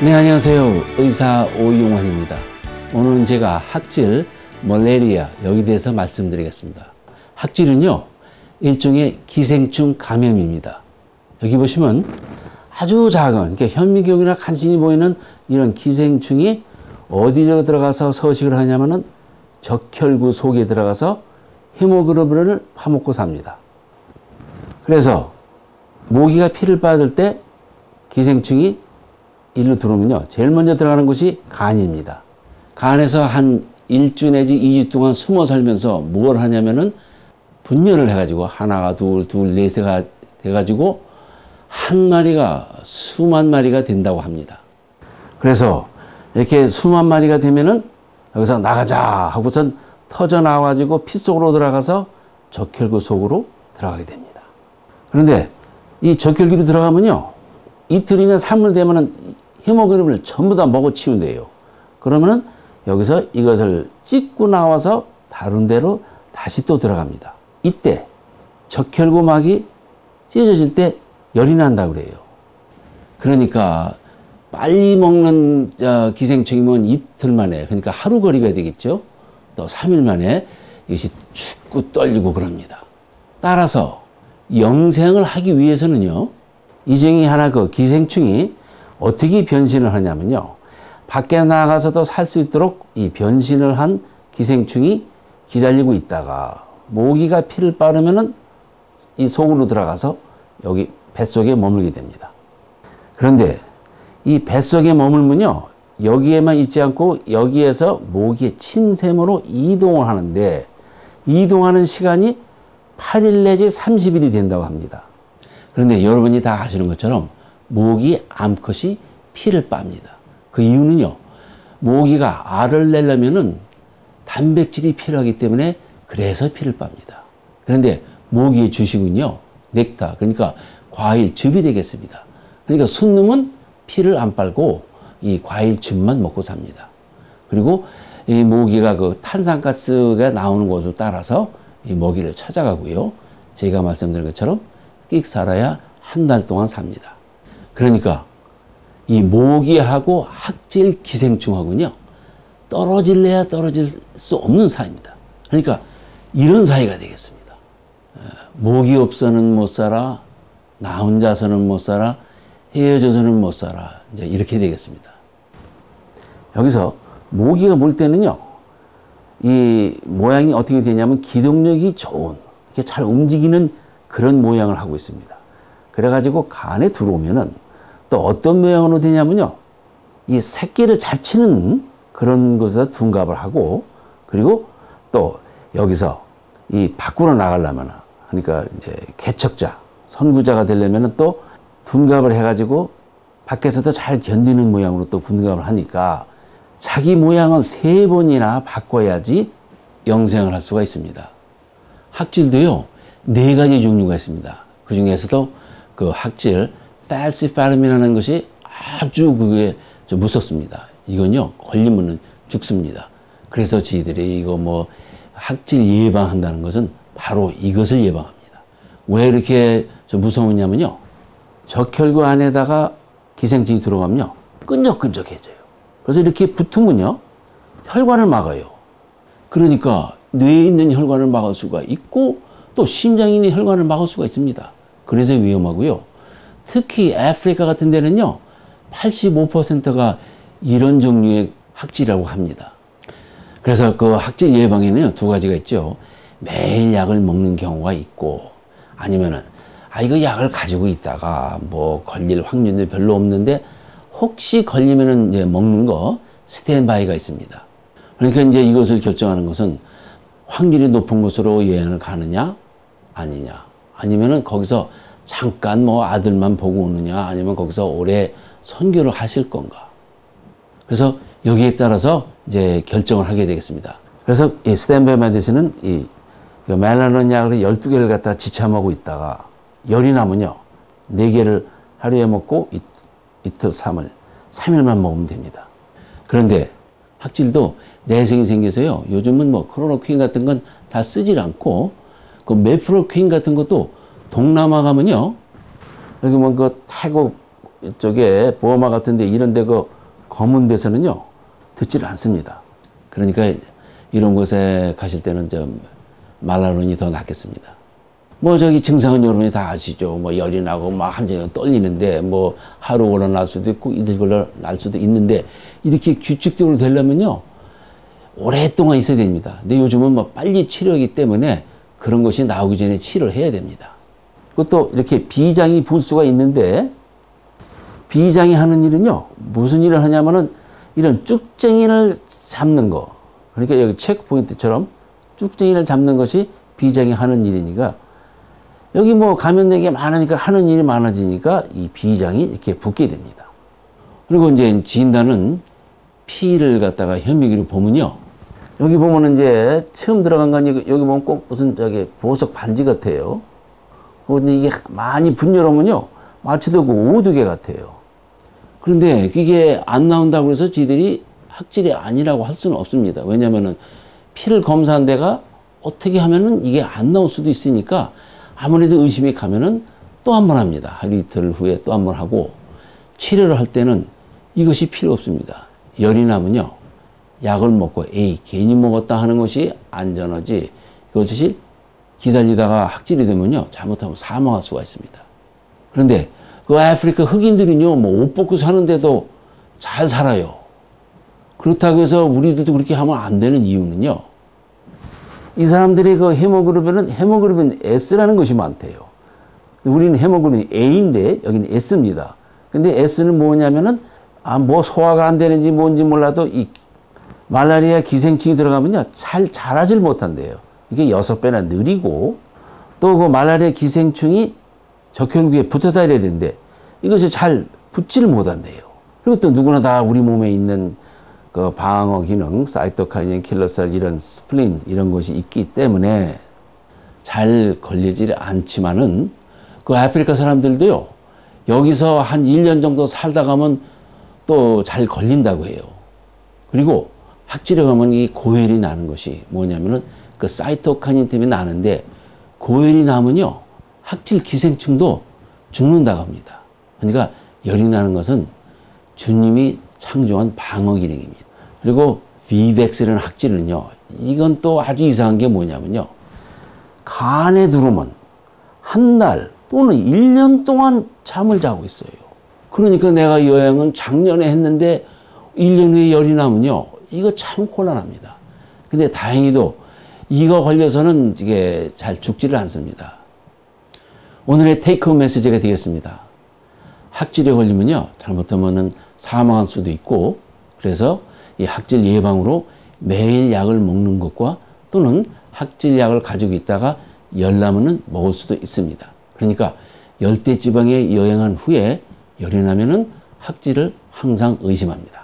네, 안녕하세요. 의사 오용환입니다. 오늘은 제가 학질, 말레리아 여기에 대해서 말씀드리겠습니다. 학질은요, 일종의 기생충 감염입니다. 여기 보시면 아주 작은, 그러니까 현미경이나 간신히 보이는 이런 기생충이 어디로 들어가서 서식을 하냐면은 적혈구 속에 들어가서 헤모글로빈을 파먹고 삽니다. 그래서 모기가 피를 받을 때 기생충이 일로 들어오면요, 제일 먼저 들어가는 곳이 간입니다. 간에서 한 1주 내지 2주 동안 숨어 살면서 뭘 하냐면은 분열을 해가지고 하나가 둘, 넷세가 돼가지고 한 마리가 수만 마리가 된다고 합니다. 그래서 이렇게 수만 마리가 되면은 여기서 나가자 하고선 터져 나와가지고 피 속으로 들어가서 적혈구 속으로 들어가게 됩니다. 그런데 이 적혈구로 들어가면요, 이틀이나 3일 되면은 헤모글로빈을 전부 다 먹어치운대요. 그러면은 여기서 이것을 찢고 나와서 다른 데로 다시 또 들어갑니다. 이때 적혈구막이 찢어질 때 열이 난다고 그래요. 그러니까 빨리 먹는 기생충이면 이틀 만에, 그러니까 하루 거리가 되겠죠. 또 3일 만에 이것이 춥고 떨리고 그럽니다. 따라서 영생을 하기 위해서는요, 이 중에 하나 그 기생충이 어떻게 변신을 하냐면요, 밖에 나가서도 살 수 있도록 이 변신을 한 기생충이 기다리고 있다가 모기가 피를 빠르면은 이 속으로 들어가서 여기 뱃속에 머물게 됩니다. 그런데 이 뱃속에 머물면요, 여기에만 있지 않고 여기에서 모기의 침샘으로 이동을 하는데 이동하는 시간이 8일 내지 30일이 된다고 합니다. 그런데 여러분이 다 아시는 것처럼 모기 암컷이 피를 빱니다. 그 이유는요, 모기가 알을 내려면은 단백질이 필요하기 때문에 그래서 피를 빱니다. 그런데 모기의 주식은요, 넥타, 그러니까 과일즙이 되겠습니다. 그러니까 순놈은 피를 안 빨고 이 과일즙만 먹고 삽니다. 그리고 이 모기가 그 탄산가스가 나오는 곳을 따라서 이 먹이를 찾아가고요, 제가 말씀드린 것처럼 끽 살아야 한 달 동안 삽니다. 그러니까 이 모기하고 학질 기생충하고는요, 떨어질래야 떨어질 수 없는 사이입니다. 그러니까 이런 사이가 되겠습니다. 모기 없어는 못 살아, 나 혼자서는 못 살아, 헤어져서는 못 살아, 이제 이렇게 되겠습니다. 여기서 모기가 물 때는요, 이 모양이 어떻게 되냐면 기동력이 좋은, 이렇게 잘 움직이는 그런 모양을 하고 있습니다. 그래가지고 간에 들어오면은 또 어떤 모양으로 되냐면요, 이 새끼를 잘 치는 그런 곳에다 둔갑을 하고, 그리고 또 여기서 이 밖으로 나가려면, 그러니까 이제 개척자, 선구자가 되려면은 또 둔갑을 해가지고 밖에서도 잘 견디는 모양으로 또 둔갑을 하니까 자기 모양은 3번이나 바꿔야지 영생을 할 수가 있습니다. 학질도요, 4가지 종류가 있습니다. 그 중에서도 그 학질, falciparum이라는 것이 아주 그게 좀 무섭습니다. 이건요, 걸리면은 죽습니다. 그래서 저희들이 이거 뭐 학질 예방한다는 것은 바로 이것을 예방합니다. 왜 이렇게 좀 무서우냐면요, 적혈구 안에다가 기생충이 들어가면요, 끈적끈적해져요. 그래서 이렇게 붙으면요, 혈관을 막아요. 그러니까 뇌에 있는 혈관을 막을 수가 있고 또 심장에 있는 혈관을 막을 수가 있습니다. 그래서 위험하고요. 특히 아프리카 같은 데는요, 85%가 이런 종류의 학질이라고 합니다. 그래서 그 학질 예방에는 2가지가 있죠. 매일 약을 먹는 경우가 있고, 아니면은 이거 약을 가지고 있다가 뭐 걸릴 확률이 별로 없는데 혹시 걸리면은 이제 먹는 거 스탠바이가 있습니다. 그러니까 이제 이것을 결정하는 것은 확률이 높은 곳으로 여행을 가느냐 아니냐, 아니면은 거기서 잠깐 뭐 아들만 보고 오느냐, 아니면 거기서 오래 선교를 하실 건가. 그래서 여기에 따라서 이제 결정을 하게 되겠습니다. 그래서 이 스탠바이 메디슨은 이 멜라논 약을 12개를 갖다 지쳐 먹고 있다가 열이 나면요, 4개를 하루에 먹고 이틀 3일만 먹으면 됩니다. 그런데 학질도 내성이 생겨서요, 요즘은 뭐 크로노퀸 같은 건 다 쓰질 않고 그 메프로퀸 같은 것도 동남아 가면요, 여기 뭐 그 태국 이쪽에 버마 같은데 이런데 그 검은 데서는요 듣지를 않습니다. 그러니까 이런 곳에 가실 때는 좀 말라론이 더 낫겠습니다. 뭐 저기 증상은 여러분이 다 아시죠. 뭐 열이 나고 막 한정이 떨리는데 뭐 하루 걸러 날 수도 있고 이틀 걸러 날 수도 있는데 이렇게 규칙적으로 되려면요 오랫동안 있어야 됩니다. 근데 요즘은 뭐 빨리 치료하기 때문에 그런 것이 나오기 전에 치료를 해야 됩니다. 그것도 이렇게 비장이 불 수가 있는데 비장이 하는 일은요 무슨 일을 하냐면은 이런 쭉쟁이를 잡는 거. 그러니까 여기 체크 포인트처럼 쭉쟁이를 잡는 것이 비장이 하는 일이니까 여기 뭐 감염된 게 많으니까 하는 일이 많아지니까 이 비장이 이렇게 붙게 됩니다. 그리고 이제 진단은 피를 갖다가 현미기로 보면요. 여기 보면은 이제 처음 들어간 건 여기 보면 꼭 무슨 저기 보석 반지 같아요. 근데 이게 많이 분열하면요. 마취되고 오두개 같아요. 그런데 이게 안 나온다고 해서 지들이 학질이 아니라고 할 수는 없습니다. 왜냐면은 피를 검사한 데가 어떻게 하면은 이게 안 나올 수도 있으니까 아무래도 의심이 가면은 또 한 번 합니다. 하루 이틀 후에 또 한 번 하고 치료를 할 때는 이것이 필요 없습니다. 열이 나면요. 약을 먹고 에이 괜히 먹었다 하는 것이 안전하지 그것이 기다리다가 학질이 되면요. 잘못하면 사망할 수가 있습니다. 그런데 그 아프리카 흑인들은요. 뭐 옷 벗고 사는데도 잘 살아요. 그렇다고 해서 우리들도 그렇게 하면 안 되는 이유는요. 이 사람들의 그 헤모글로빈은 S라는 것이 많대요. 우리는 헤모글로빈 A인데 여기는 S입니다. 근데 S는 뭐냐면은 뭐 소화가 안 되는지 뭔지 몰라도 이 말라리아 기생충이 들어가면요 잘 자라질 못한대요. 이게 6배나 느리고 또 그 말라리아 기생충이 적혈구에 붙어 다녀야 되는데 이것이 잘 붙지를 못한대요. 그리고 또 누구나 다 우리 몸에 있는 그 방어 기능, 사이토카인, 킬러셀 이런 스플린 이런 것이 있기 때문에 잘 걸리지 않지만은 그 아프리카 사람들도요 여기서 한 1년 정도 살다 가면 또 잘 걸린다고 해요. 그리고 학질에 가면 이 고열이 나는 것이 뭐냐면은 그 사이토카닌 때문에 나는데 고열이 나면요 학질 기생충도 죽는다고 합니다. 그러니까 열이 나는 것은 주님이 창조한 방어 기능입니다. 그리고 비백스라는 학질은요 이건 또 아주 이상한 게 뭐냐면요 간에 들어오면 한 달 또는 1년 동안 잠을 자고 있어요. 그러니까 내가 여행은 작년에 했는데 1년 후에 열이 나면요 이거 참 곤란합니다. 근데 다행히도 이거 걸려서는 이게 잘 죽지를 않습니다. 오늘의 테이크홈 메시지가 되겠습니다. 학질에 걸리면요 잘못하면은 사망할 수도 있고 그래서 이 학질 예방으로 매일 약을 먹는 것과 또는 학질 약을 가지고 있다가 열 나면은 먹을 수도 있습니다. 그러니까 열대 지방에 여행한 후에 열이 나면은 학질을 항상 의심합니다.